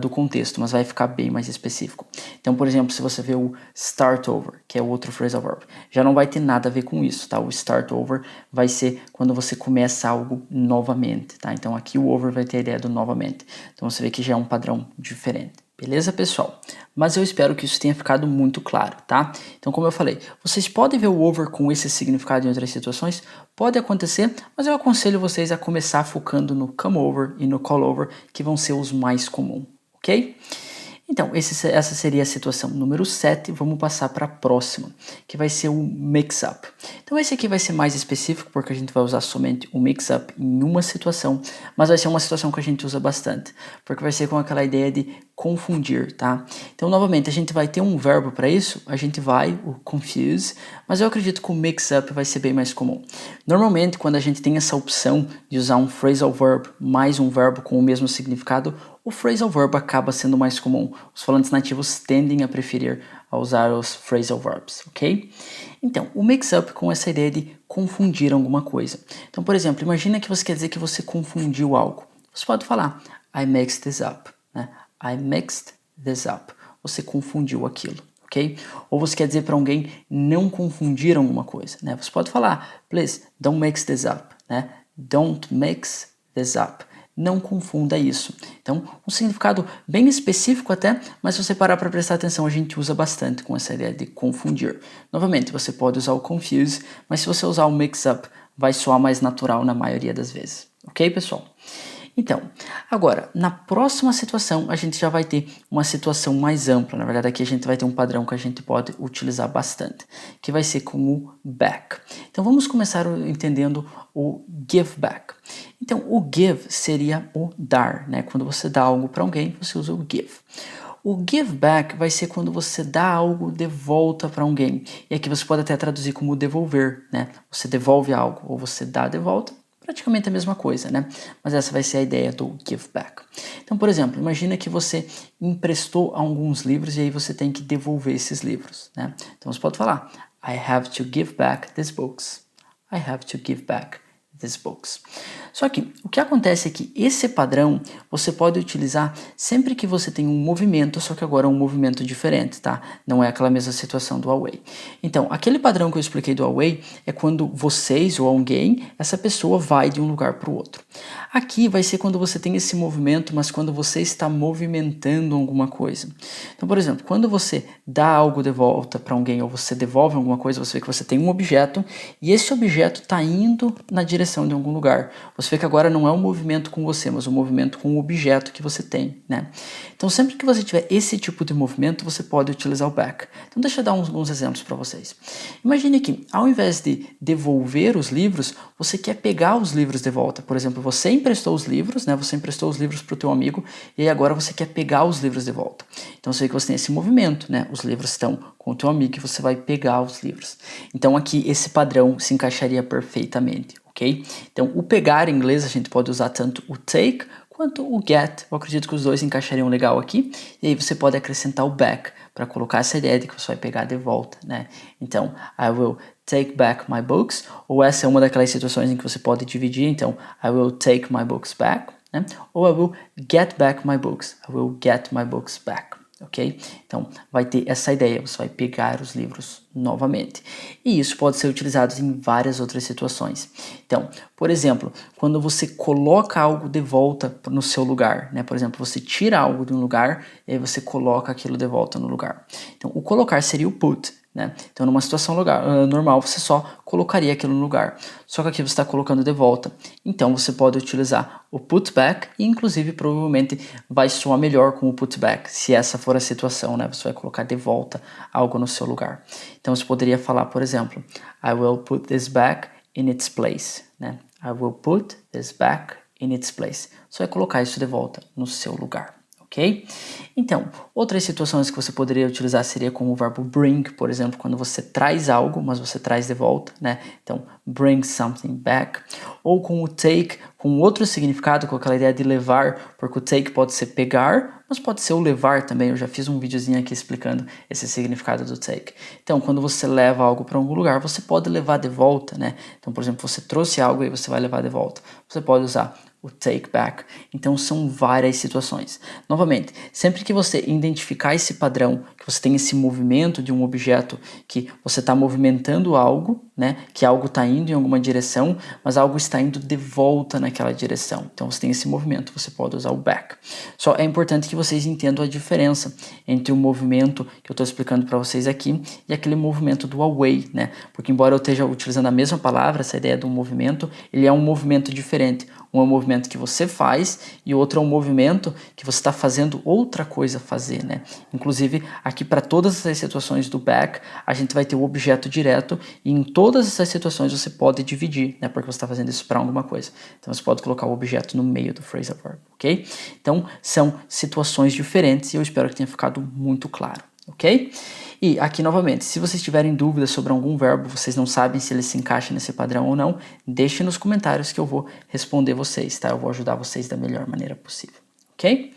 do contexto, mas vai ficar bem mais específico. Então, por exemplo, se você vê o start over, que é o outro phrasal verb, já não vai ter nada a ver com isso, tá? O start over vai ser quando você começa algo novamente, tá? Então aqui o over vai ter a ideia do novamente. Então você vê que já é um padrão diferente. Beleza, pessoal? Mas eu espero que isso tenha ficado muito claro, tá? Então, como eu falei, vocês podem ver o over com esse significado em outras situações, pode acontecer, mas eu aconselho vocês a começar focando no come over e no call over, que vão ser os mais comuns, ok? Então, essa seria a situação número 7. Vamos passar para a próxima, que vai ser o mix-up. Então, esse aqui vai ser mais específico, porque a gente vai usar somente o mix-up em uma situação, mas vai ser uma situação que a gente usa bastante, porque vai ser com aquela ideia de confundir, tá? Então, novamente, a gente vai ter um verbo para isso, a gente vai, o confuse, mas eu acredito que o mix-up vai ser bem mais comum. Normalmente, quando a gente tem essa opção de usar um phrasal verb mais um verbo com o mesmo significado, o phrasal verb acaba sendo mais comum. Os falantes nativos tendem a preferir a usar os phrasal verbs, ok? Então, o mix-up com essa ideia de confundir alguma coisa. Então, por exemplo, imagina que você quer dizer que você confundiu algo. Você pode falar, I mixed this up, né? I mixed this up. Você confundiu aquilo, ok? Ou você quer dizer para alguém não confundir alguma coisa, né? Você pode falar, please, don't mix this up, né? Don't mix this up. Não confunda isso. Então, um significado bem específico até, mas se você parar para prestar atenção, a gente usa bastante com essa ideia de confundir. Novamente, você pode usar o confuse, mas se você usar o mix-up, vai soar mais natural na maioria das vezes. Ok, pessoal? Então, agora, na próxima situação, a gente já vai ter uma situação mais ampla. Na verdade, aqui a gente vai ter um padrão que a gente pode utilizar bastante, que vai ser com o back. Então, vamos começar entendendo o give back. Então, o give seria o dar, né? Quando você dá algo para alguém, você usa o give. O give back vai ser quando você dá algo de volta para alguém. E aqui você pode até traduzir como devolver, né? Você devolve algo ou você dá de volta. Praticamente a mesma coisa, né? Mas essa vai ser a ideia do give back. Então, por exemplo, imagina que você emprestou alguns livros e aí você tem que devolver esses livros, né? Então você pode falar, I have to give back these books. I have to give back these books. Só que o que acontece é que esse padrão você pode utilizar sempre que você tem um movimento, só que agora é um movimento diferente, tá? Não é aquela mesma situação do away. Então, aquele padrão que eu expliquei do away é quando vocês ou alguém, essa pessoa vai de um lugar para o outro. Aqui vai ser quando você tem esse movimento, mas quando você está movimentando alguma coisa. Então, por exemplo, quando você dá algo de volta para alguém ou você devolve alguma coisa, você vê que você tem um objeto e esse objeto está indo na direção de algum lugar. Você vê que agora não é um movimento com você, mas um movimento com o objeto que você tem, né? Então, sempre que você tiver esse tipo de movimento, você pode utilizar o back. Então, deixa eu dar alguns exemplos para vocês. Imagine que, ao invés de devolver os livros, você quer pegar os livros de volta. Por exemplo, você emprestou os livros, né? Você emprestou os livros para o teu amigo e aí agora você quer pegar os livros de volta. Então, você vê que você tem esse movimento, né? Os livros estão com o teu amigo e você vai pegar os livros. Então, aqui, esse padrão se encaixaria perfeitamente. Ok? Então, o pegar em inglês a gente pode usar tanto o take quanto o get. Eu acredito que os dois encaixariam legal aqui. E aí você pode acrescentar o back para colocar essa ideia de que você vai pegar de volta, né? Então, I will take back my books. Ou essa é uma daquelas situações em que você pode dividir. Então, I will take my books back. Né? Ou I will get back my books. I will get my books back. Ok? Então, vai ter essa ideia. Você vai pegar os livros novamente. E isso pode ser utilizado em várias outras situações. Então, por exemplo, quando você coloca algo de volta no seu lugar, né? Por exemplo, você tira algo de um lugar e aí você coloca aquilo de volta no lugar. Então, o colocar seria o put, né? Então, numa situação normal, você só colocaria aquilo no lugar. Só que aqui você está colocando de volta. Então, você pode utilizar o put back e, inclusive, provavelmente vai soar melhor com o put back, se essa for a situação, né? Você vai colocar de volta algo no seu lugar. Então, você poderia falar, por exemplo, I will put this back in its place, né? I will put this back in its place. Você vai colocar isso de volta no seu lugar. Ok? Então, outras situações que você poderia utilizar seria como o verbo bring, por exemplo, quando você traz algo, mas você traz de volta, né? Então, bring something back. Ou com o take, com outro significado, com aquela ideia de levar, porque o take pode ser pegar, mas pode ser o levar também. Eu já fiz um videozinho aqui explicando esse significado do take. Então, quando você leva algo para algum lugar, você pode levar de volta, né? Então, por exemplo, você trouxe algo e você vai levar de volta. Você pode usar o take back. Então são várias situações. Novamente, sempre que você identificar esse padrão, que você tem esse movimento de um objeto, que você está movimentando algo, né? Que algo está indo em alguma direção, mas algo está indo de volta naquela direção. Então você tem esse movimento, você pode usar o back. Só é importante que vocês entendam a diferença entre o movimento que eu estou explicando para vocês aqui e aquele movimento do away, né? Porque embora eu esteja utilizando a mesma palavra, essa ideia do movimento, ele é um movimento diferente. Um é um movimento que você faz e o outro é um movimento que você está fazendo outra coisa fazer, né? Inclusive, aqui para todas essas situações do back, a gente vai ter o objeto direto e em todas essas situações você pode dividir, né? Porque você está fazendo isso para alguma coisa. Então, você pode colocar o objeto no meio do phrasal verb, ok? Então, são situações diferentes e eu espero que tenha ficado muito claro, ok? E aqui novamente, se vocês tiverem dúvidas sobre algum verbo, vocês não sabem se ele se encaixa nesse padrão ou não, deixem nos comentários que eu vou responder vocês, tá? Eu vou ajudar vocês da melhor maneira possível, ok?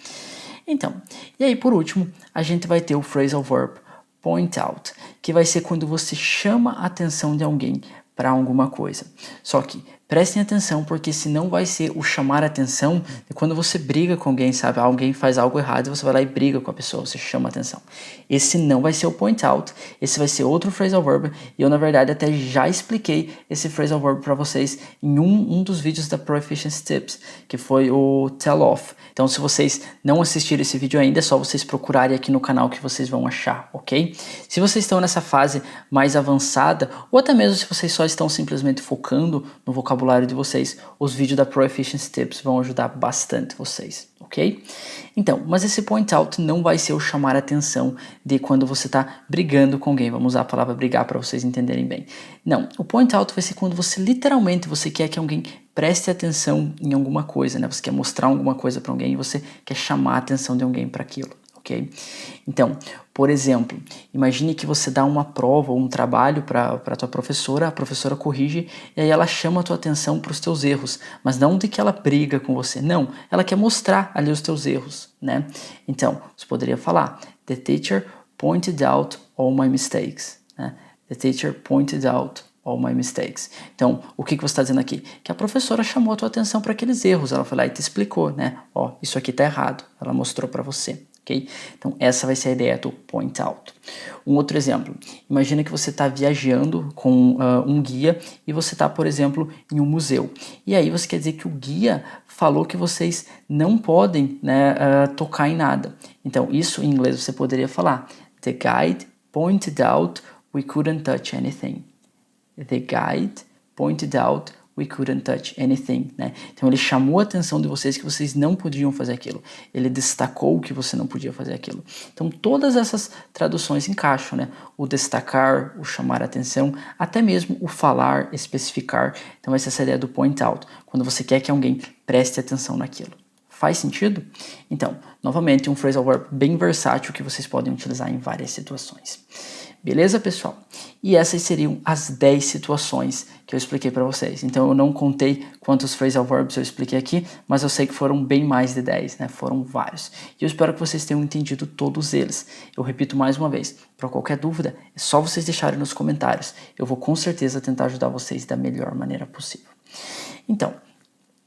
Então, e aí por último, a gente vai ter o phrasal verb point out, que vai ser quando você chama a atenção de alguém para alguma coisa. Só que prestem atenção, porque senão vai ser o chamar a atenção de quando você briga com alguém, sabe? Alguém faz algo errado e você vai lá e briga com a pessoa, você chama a atenção. Esse não vai ser o point out, esse vai ser outro phrasal verb, e eu na verdade até já expliquei esse phrasal verb para vocês em um dos vídeos da Proficiency Tips, que foi o tell off. Então se vocês não assistiram esse vídeo ainda, é só vocês procurarem aqui no canal que vocês vão achar, ok? Se vocês estão nessa fase mais avançada, ou até mesmo se vocês só estão simplesmente focando no vocabulário de vocês, os vídeos da Proficiency Tips vão ajudar bastante vocês, ok? Então, mas esse point out não vai ser o chamar a atenção de quando você está brigando com alguém. Vamos usar a palavra brigar para vocês entenderem bem. Não, o point out vai ser quando você literalmente você quer que alguém preste atenção em alguma coisa, né? Você quer mostrar alguma coisa para alguém e você quer chamar a atenção de alguém para aquilo. Ok? Então, por exemplo, imagine que você dá uma prova ou um trabalho para a tua professora, a professora corrige e aí ela chama a tua atenção para os teus erros, mas não de que ela briga com você, não, ela quer mostrar ali os teus erros, né? Então, você poderia falar, the teacher pointed out all my mistakes, né? The teacher pointed out all my mistakes. Então, o que você está dizendo aqui? Que a professora chamou a tua atenção para aqueles erros, ela foi lá e te explicou, né? Ó, isso aqui tá errado, ela mostrou para você. Okay? Então, essa vai ser a ideia do point out. Um outro exemplo, imagina que você está viajando com um guia e você está, por exemplo, em um museu. E aí você quer dizer que o guia falou que vocês não podem, né, tocar em nada. Então, isso em inglês você poderia falar: The guide pointed out we couldn't touch anything. The guide pointed out we couldn't touch anything, né? Então ele chamou a atenção de vocês que vocês não podiam fazer aquilo. Ele destacou que você não podia fazer aquilo. Então todas essas traduções encaixam, né? O destacar, o chamar a atenção, até mesmo o falar, especificar. Então essa é a ideia do point out, quando você quer que alguém preste atenção naquilo. Faz sentido? Então, novamente, um phrasal verb bem versátil que vocês podem utilizar em várias situações. Beleza, pessoal? E essas seriam as 10 situações que eu expliquei para vocês. Então, eu não contei quantos phrasal verbs eu expliquei aqui, mas eu sei que foram bem mais de 10, né? Foram vários. E eu espero que vocês tenham entendido todos eles. Eu repito mais uma vez, para qualquer dúvida, é só vocês deixarem nos comentários. Eu vou com certeza tentar ajudar vocês da melhor maneira possível. Então,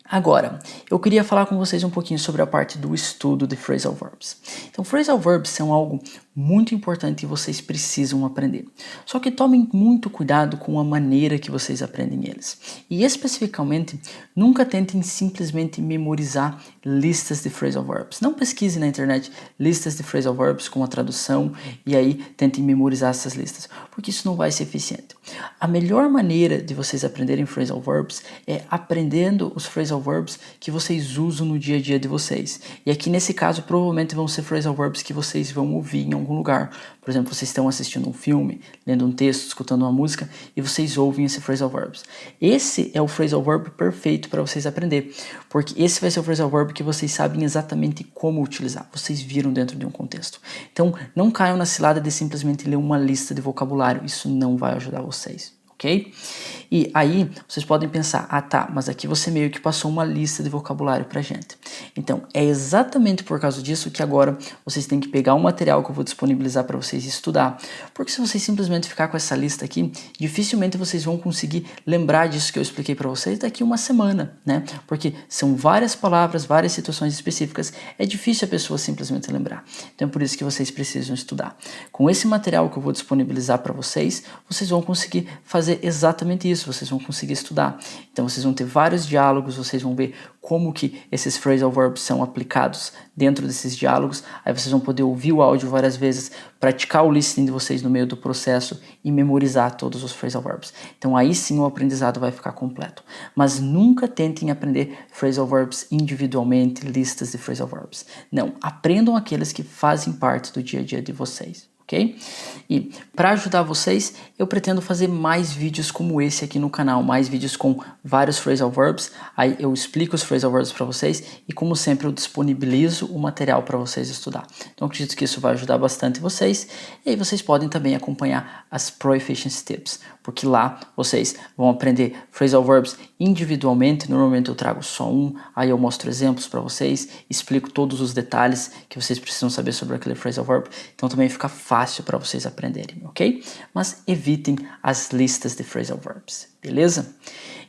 agora, eu queria falar com vocês um pouquinho sobre a parte do estudo de phrasal verbs. Então, phrasal verbs são algo muito importante e vocês precisam aprender. Só que tomem muito cuidado com a maneira que vocês aprendem eles. E especificamente, nunca tentem simplesmente memorizar listas de phrasal verbs. Não pesquise na internet listas de phrasal verbs com a tradução e aí tentem memorizar essas listas, porque isso não vai ser eficiente. A melhor maneira de vocês aprenderem phrasal verbs é aprendendo os phrasal verbs que vocês usam no dia a dia de vocês. E aqui nesse caso provavelmente vão ser phrasal verbs que vocês vão ouvir em algum lugar. Por exemplo, vocês estão assistindo um filme, lendo um texto, escutando uma música e vocês ouvem esse phrasal verbs. Esse é o phrasal verb perfeito para vocês aprender, porque esse vai ser o phrasal verb que vocês sabem exatamente como utilizar. Vocês viram dentro de um contexto. Então, não caiam na cilada de simplesmente ler uma lista de vocabulário. Isso não vai ajudar vocês. Ok? E aí, vocês podem pensar, ah tá, mas aqui você meio que passou uma lista de vocabulário pra gente. Então, é exatamente por causa disso que agora vocês têm que pegar o material que eu vou disponibilizar para vocês estudar. Porque se vocês simplesmente ficar com essa lista aqui, dificilmente vocês vão conseguir lembrar disso que eu expliquei para vocês daqui uma semana, né? Porque são várias palavras, várias situações específicas, é difícil a pessoa simplesmente lembrar. Então, é por isso que vocês precisam estudar. Com esse material que eu vou disponibilizar para vocês, vocês vão conseguir fazer exatamente isso, vocês vão conseguir estudar. Então vocês vão ter vários diálogos, vocês vão ver como que esses phrasal verbs são aplicados dentro desses diálogos, aí vocês vão poder ouvir o áudio várias vezes, praticar o listening de vocês no meio do processo e memorizar todos os phrasal verbs. Então aí sim o aprendizado vai ficar completo. Mas nunca tentem aprender phrasal verbs individualmente, listas de phrasal verbs. Não, aprendam aqueles que fazem parte do dia a dia de vocês. Ok? E para ajudar vocês, eu pretendo fazer mais vídeos como esse aqui no canal, mais vídeos com vários phrasal verbs, aí eu explico os phrasal verbs para vocês e como sempre eu disponibilizo o material para vocês estudar. Então eu acredito que isso vai ajudar bastante vocês e aí vocês podem também acompanhar as Pro Efficiency Tips, porque lá vocês vão aprender phrasal verbs individualmente, normalmente eu trago só um, aí eu mostro exemplos para vocês, explico todos os detalhes que vocês precisam saber sobre aquele phrasal verb, então também fica fácil para vocês aprenderem, ok? Mas evitem as listas de phrasal verbs, beleza?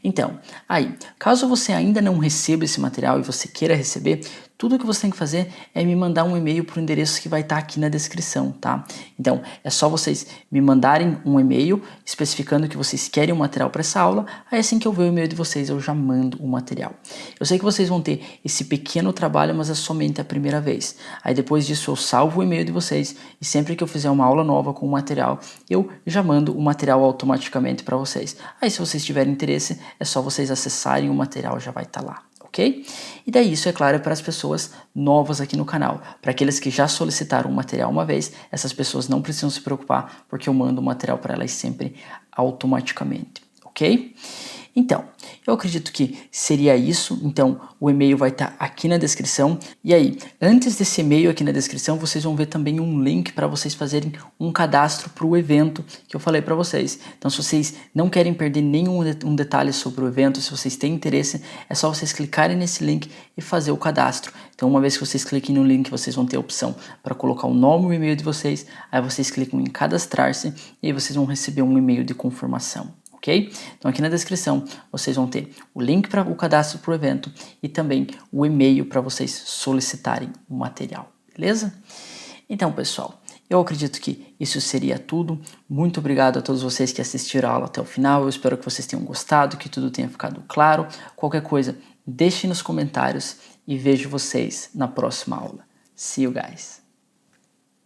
Então, aí, caso você ainda não receba esse material e você queira receber, tudo que você tem que fazer é me mandar um e-mail para o endereço que vai estar aqui na descrição, tá? Então, é só vocês me mandarem um e-mail especificando que vocês querem o material para essa aula, aí assim que eu ver o e-mail de vocês, eu já mando o material. Eu sei que vocês vão ter esse pequeno trabalho, mas é somente a primeira vez. Aí depois disso eu salvo o e-mail de vocês e sempre que eu fizer uma aula nova com o material, eu já mando o material automaticamente para vocês. Aí se vocês tiverem interesse, é só vocês acessarem o material, já vai estar lá. Ok? E daí isso, é claro, é para as pessoas novas aqui no canal. Para aqueles que já solicitaram o material uma vez, essas pessoas não precisam se preocupar, porque eu mando o material para elas sempre automaticamente. Ok? Então, eu acredito que seria isso. Então, o e-mail vai estar aqui na descrição. E aí, antes desse e-mail aqui na descrição, vocês vão ver também um link para vocês fazerem um cadastro para o evento que eu falei para vocês. Então, se vocês não querem perder nenhum detalhe sobre o evento, se vocês têm interesse, é só vocês clicarem nesse link e fazer o cadastro. Então, uma vez que vocês cliquem no link, vocês vão ter a opção para colocar o nome e o e-mail de vocês. Aí vocês clicam em cadastrar-se e aí vocês vão receber um e-mail de confirmação. Ok? Então aqui na descrição vocês vão ter o link para o cadastro para o evento e também o e-mail para vocês solicitarem o material, beleza? Então pessoal, eu acredito que isso seria tudo. Muito obrigado a todos vocês que assistiram a aula até o final, eu espero que vocês tenham gostado, que tudo tenha ficado claro. Qualquer coisa, deixem nos comentários e vejo vocês na próxima aula. See you guys!